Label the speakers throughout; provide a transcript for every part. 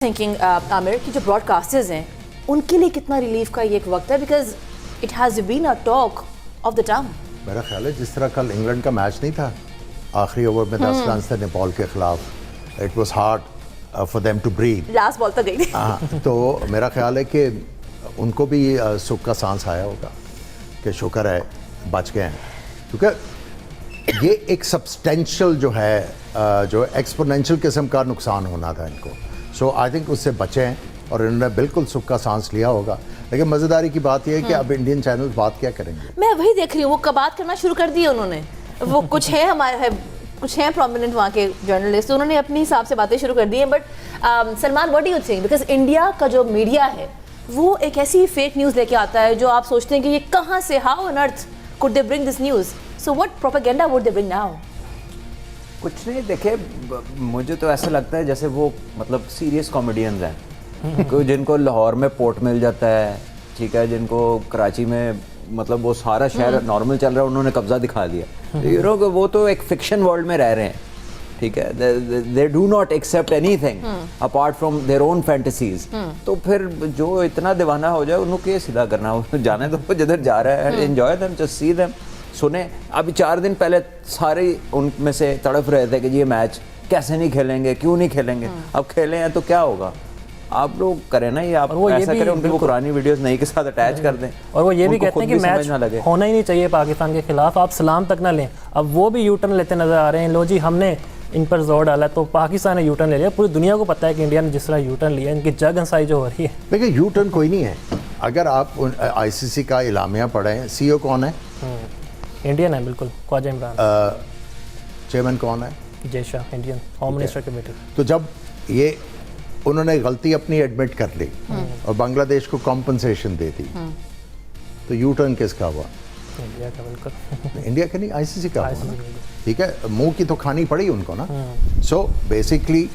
Speaker 1: thinking عامر کہ جو Broad casters ہیں ان کے لیے کتنا ریلیف کا یہ ایک وقت ہے because it has been a talk of the town.
Speaker 2: میرا خیال ہے جس طرح کل انگلینڈ کا میچ نہیں تھا آخری اوور میں 10 رنز تھے نیپال کے خلاف, it was hard for them to breathe.
Speaker 1: Last ball تک گئی تھی.
Speaker 2: ہاں, تو میرا خیال ہے کہ ان کو بھی سکھ کا سانس آیا ہوگا کہ شکر ہے بچ گئے ہیں, کیونکہ یہ ایک سبسٹینشیل جو ہے جو ایکسپونینشیل قسم کا نقصان ہونا تھا ان کو. سو آئی تھنک اس سے بچے ہیں اور انہوں نے بالکل سکھ کا سانس لیا ہوگا. لیکن مزیداری کی بات یہ ہے کہ اب انڈین چینلز بات کیا کریں گے.
Speaker 1: میں وہی دیکھ رہی ہوں, وہ کبات کرنا شروع کر دی انہوں نے. وہ کچھ ہیں ہمارے کچھ ہیں پرومیننٹ وہاں کے جرنلسٹ, انہوں نے اپنے حساب سے باتیں شروع کر دی ہیں. But Salman what do you think, because India کا جو میڈیا ہے وہ ایک ایسی فیک نیوز لے کے آتا ہے جو آپ سوچتے ہیں کہ یہ کہاں سے, how on earth could they bring this news? So what propaganda would they bring now?
Speaker 3: کچھ نہیں, دیکھیں مجھے تو ایسا لگتا ہے جیسے وہ مطلب سیریس کامیڈینز ہیں جن کو لاہور میں پورٹ مل جاتا ہے, ٹھیک ہے, جن کو کراچی میں مطلب وہ سارا شہر نارمل چل رہا ہے, انہوں نے قبضہ دکھا دیا. وہ تو ایک فکشن ورلڈ میں رہ رہے ہیں, ٹھیک ہے, they do not accept anything apart from their own fantasies. تو پھر جو اتنا دیوانہ ہو جائے انہوں کو یہ سیدھا کرنا, جانے دو جدھر جا رہا ہے, enjoy them, just see them. سنیں ابھی 4 دن پہلے سارے ان میں سے تڑپ رہے تھے کہ یہ میچ کیسے نہیں کھیلیں گے, کیوں نہیں کھیلیں گے. اب کھیلے ہیں تو کیا ہوگا, آپ لوگ کریں نا, یہ آپ ایسا کریں ان کی وہ پرانی ویڈیوز نئی کے ساتھ اٹیچ کر دیں.
Speaker 4: اور وہ یہ بھی کہتے ہیں کہ میچ ہونا ہی نہیں چاہیے پاکستان کے خلاف, آپ سلام تک نہ لیں. اب وہ بھی یو ٹرن لیتے نظر آ رہے ہیں, لو جی ہم نے ان پر زور ڈالا تو پاکستان نے یو ٹرن لے لیا. پوری دنیا کو پتہ ہے کہ انڈیا نے جس طرح یو ٹرن لیا, ان کی جگ ہنسائی جو ہو رہی ہے.
Speaker 2: دیکھیں یو ٹرن کوئی نہیں ہے. اگر آپ آئی سی سی کا اعلامیہ پڑھیں, سی او کون ہے؟
Speaker 4: انڈین ہے بالکل, خواجہ عمران.
Speaker 2: چیئرمین کون ہے؟
Speaker 4: جے شاہ, انڈین ہوم منسٹر کے بیٹے.
Speaker 2: تو جب یہ انہوں نے غلطی اپنی ایڈمٹ کر لی اور بنگلہ دیش کو کمپنسیشن دے دی, تو یو ٹرن کس کا ہوا؟
Speaker 4: انڈیا کا. بالکل
Speaker 2: انڈیا کا نہیں, آئی سی سی کا ہوا نا, ٹھیک ہے. منہ کی تو کھانی پڑی ان کو نا. So basically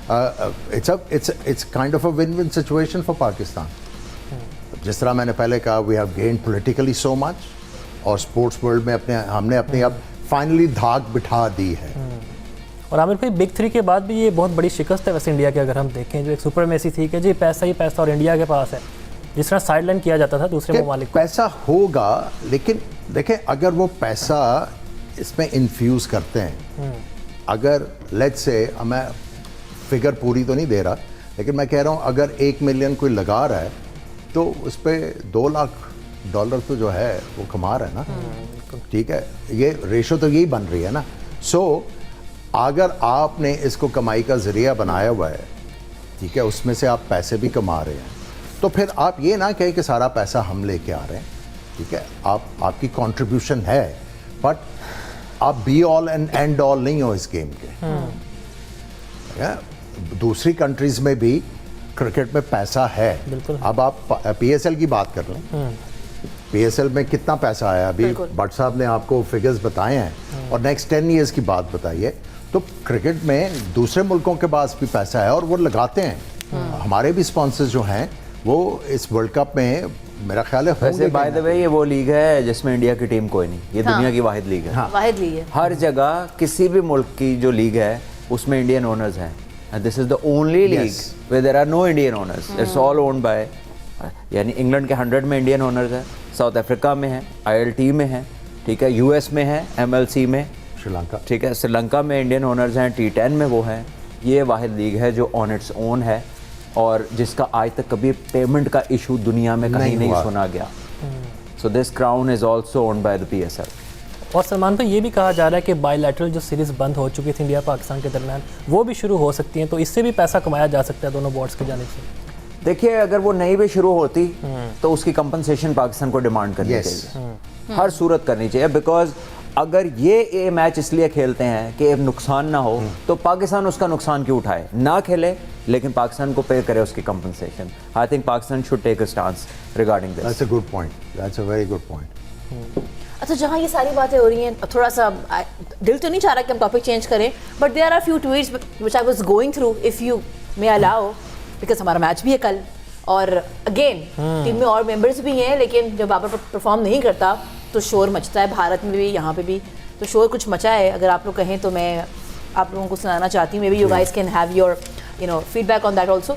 Speaker 2: it's kind of a one one situation for Pakistan. جس طرح میں نے پہلے کہا, وی ہیو گینڈ پولیٹیکلی سو مچ, اور اسپورٹس ورلڈ میں ہم نے اپنی اب فائنلی دھاک بٹھا دی ہے.
Speaker 4: اور عامر بھائی بگ 3 کے بعد بھی یہ بہت بڑی شکست ہے ویسے انڈیا کی. اگر ہم دیکھیں جو ایک سپر میسی تھی کہ جی پیسہ ہی پیسہ اور انڈیا کے پاس ہے, جس طرح سائڈ لائن کیا جاتا تھا دوسرے ممالک.
Speaker 2: پیسہ ہوگا, لیکن دیکھیں اگر وہ پیسہ اس میں انفیوز کرتے ہیں, اگر لیٹس سے, میں فگر پوری تو نہیں دے رہا لیکن میں کہہ رہا ہوں اگر 1 ملین کوئی لگا رہا ہے تو اس پہ $2 لاکھ تو جو ہے وہ کما رہا ہے نا, ٹھیک ہے. یہ ریشو تو یہی بن رہی ہے نا. سو اگر آپ نے اس کو کمائی کا ذریعہ بنایا ہوا ہے, ٹھیک ہے, اس میں سے آپ پیسے بھی کما رہے ہیں, تو پھر آپ یہ نہ کہیں کہ سارا پیسہ ہم لے کے آ رہے ہیں, ٹھیک ہے. آپ کی کنٹریبیوشن ہے, بٹ آپ be all and end all نہیں ہو اس گیم کے. دوسری کنٹریز میں بھی کرکٹ میں پیسہ ہے. اب آپ پی ایس ایل کی بات کر لیں, پی ایس ایل میں کتنا پیسہ آیا, ابھی بٹ صاحب نے آپ کو فگرز بتائے ہیں, اور نیکسٹ 10 ایئرس کی بات بتائیے. تو کرکٹ میں دوسرے ملکوں کے پاس بھی پیسہ ہے اور وہ لگاتے ہیں. ہمارے بھی اسپانسرز جو ہیں وہ اس ورلڈ کپ میں میرا خیال ہے
Speaker 3: ویسے بائی دا وے یہ وہ لیگ ہے جس میں انڈیا کی ٹیم کوئی نہیں, یہ دنیا کی واحد لیگ ہے.
Speaker 1: واحد لیگ ہے.
Speaker 3: ہر جگہ کسی بھی ملک کی جو لیگ ہے اس میں انڈین اونرز ہیں. This is the only league where there are no Indian owners, it's all owned by, یعنی انگلینڈ کے 100 میں انڈین اونرز ہیں, ساؤتھ افریقہ میں ہیں, ILT میں ہیں, ٹھیک ہے, US میں ہیں, MLC میں,
Speaker 2: سری لنکا,
Speaker 3: ٹھیک ہے, سری لنکا میں انڈین اونرز ہیں, T10 میں وہ ہیں. یہ واحد لیگ ہے جو آن اٹس اون ہے اور جس کا آج تک کبھی پیمنٹ کا ایشو دنیا میں کہیں نہیں سنا گیا. So this crown is also owned by the PSL.
Speaker 4: اور سلمان بھائی یہ بھی کہا جا رہا ہے کہ بائی لیٹرل جو سیریز بند ہو چکی تھی انڈیا پاکستان کے درمیان, وہ بھی شروع ہو سکتی ہیں, تو اس سے بھی پیسہ کمایا جا سکتا ہے دونوں بورڈز کی جانب سے.
Speaker 3: دیکھیے اگر وہ نئی بھی شروع ہوتی تو اس کی کمپنسیشن پاکستان کو ڈیمانڈ کرنی چاہیے, ہر صورت کرنی چاہیے. بیکاز اگر یہ میچ اس لیے کھیلتے ہیں کہ نقصان نہ ہو, تو پاکستان اس کا نقصان کیوں اٹھائے, نہ کھیلے لیکن پاکستان کو پے کرے اس کی compensation. I think Pakistan should take a stance regarding this.
Speaker 2: That's a good point, that's a very good point.
Speaker 1: اچھا, جہاں یہ ساری باتیں ہو رہی ہیں, تھوڑا سا دل تو نہیں چاہ رہا کہ ہم ٹاپک چینج کریں, but there are few tweets which I was going through, if you may allow, because ہمارا میچ بھی ہے کل, اور اگین ٹیم میں اور ممبرس بھی ہیں, لیکن جب بابر پرفارم نہیں کرتا تو شور مچتا ہے, بھارت میں بھی یہاں پہ بھی تو شور کچھ مچا ہے. اگر آپ لوگ کہیں تو میں آپ لوگوں کو سنانا چاہتی ہوں, maybe you guys can have your feedback on that also.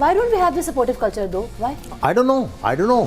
Speaker 1: Why don't we have this supportive culture though? Why?
Speaker 2: I don't know,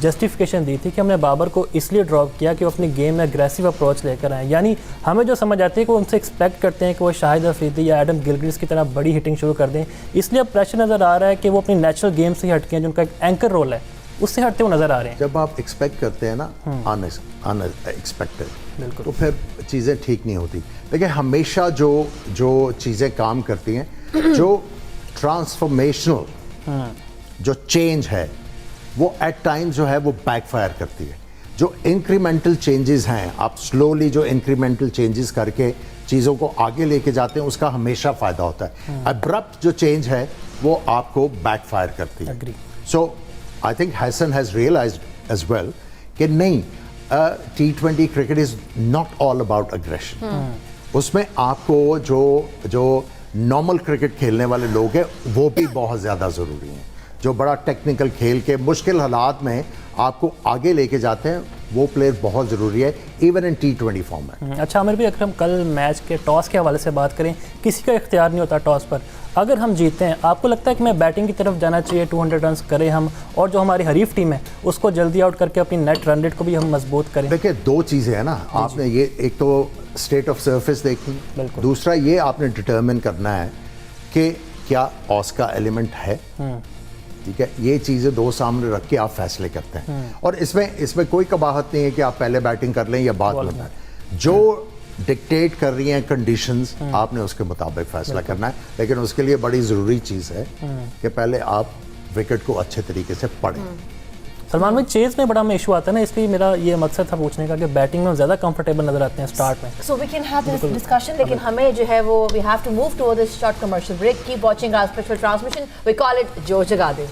Speaker 4: justification دی تھی کہ ہم نے بابر کو اس لیے ڈراپ کیا کہ وہ اپنی گیم میں اگریسو اپروچ لے کر آئیں. یعنی ہمیں جو سمجھ آتی ہے کہ وہ ان سے ایکسپیکٹ کرتے ہیں کہ وہ شاہد افریدی یا ایڈم گلگرسٹ کی طرح بڑی ہٹنگ شروع کر دیں, اس لیے اب پریشر نظر آ رہا ہے کہ وہ اپنی نیچرل گیم سے ہی ہٹ کے ہیں, جو ان کا ایک اینکر رول ہے اس سے ہٹتے ہوئے نظر آ رہے ہیں.
Speaker 2: جب آپ ایکسپیکٹ کرتے ہیں نا ان ایکسپیکٹڈ, تو پھر چیزیں ٹھیک نہیں ہوتی. دیکھیں ہمیشہ جو چیزیں کام کرتی ہیں, جو ٹرانسفارمیشنل جو چینج ہے وہ ایٹ ٹائم جو ہے وہ بیک فائر کرتی ہے. جو انکریمنٹل چینجز ہیں, آپ سلولی جو انکریمنٹل چینجز کر کے چیزوں کو آگے لے کے جاتے ہیں, اس کا ہمیشہ فائدہ ہوتا ہے. ابرپٹ جو چینج ہے وہ آپ کو بیک فائر کرتی ہے. So I think Hesson has realised as well کہ نہیں, T20 cricket is not all about aggression. اس میں آپ کو جو نارمل کرکٹ کھیلنے والے لوگ ہیں وہ بھی بہت زیادہ ضروری ہیں. جو بڑا ٹیکنیکل کھیل کے مشکل حالات میں آپ کو آگے لے کے جاتے ہیں, وہ پلیئر بہت ضروری ہے ایون ان T20 فارمیٹ.
Speaker 4: اچھا عامر بھی, اگر ہم کل میچ کے ٹاس کے حوالے سے بات کریں, کسی کا اختیار نہیں ہوتا ٹاس پر. اگر ہم جیتے ہیں, آپ کو لگتا ہے کہ میں بیٹنگ کی طرف جانا چاہیے, 200 رنز کریں ہم, اور جو ہماری حریف ٹیم ہے اس کو جلدی آؤٹ کر کے اپنی نیٹ رن ریٹ کو بھی ہم مضبوط کریں؟
Speaker 2: دیکھیں دو چیزیں ہیں نا, آپ نے یہ ایک تو اسٹیٹ آف سرفیس دیکھنی, دوسرا یہ آپ نے ڈٹرمن کرنا ہے کہ کیا آس کا ایلیمنٹ ہے. ٹھیک ہے, یہ چیزیں دو سامنے رکھ کے آپ فیصلے کرتے ہیں. اور اس میں کوئی قباحت نہیں ہے کہ آپ پہلے بیٹنگ کر لیں یا بعد میں. جو ڈکٹیٹ کر رہی ہیں کنڈیشنز, آپ نے اس کے مطابق فیصلہ کرنا ہے. لیکن اس کے لیے بڑی ضروری چیز ہے کہ پہلے آپ وکٹ کو اچھے طریقے سے پڑھیں.
Speaker 4: سلمان بھائی, چیز میں بڑا ہمیں ایشو آتا ہے نا, اس لیے میرا یہ مقصد تھا پوچھنے کا کہ بیٹنگ میں زیادہ کمفرٹیبل نظر آتے ہیں اسٹارٹ میں.
Speaker 1: So we can have this discussion, لیکن ہمیں جو ہے وہ we have to move to this short commercial break. Keep watching our special transmission, we call it جو جگا دے.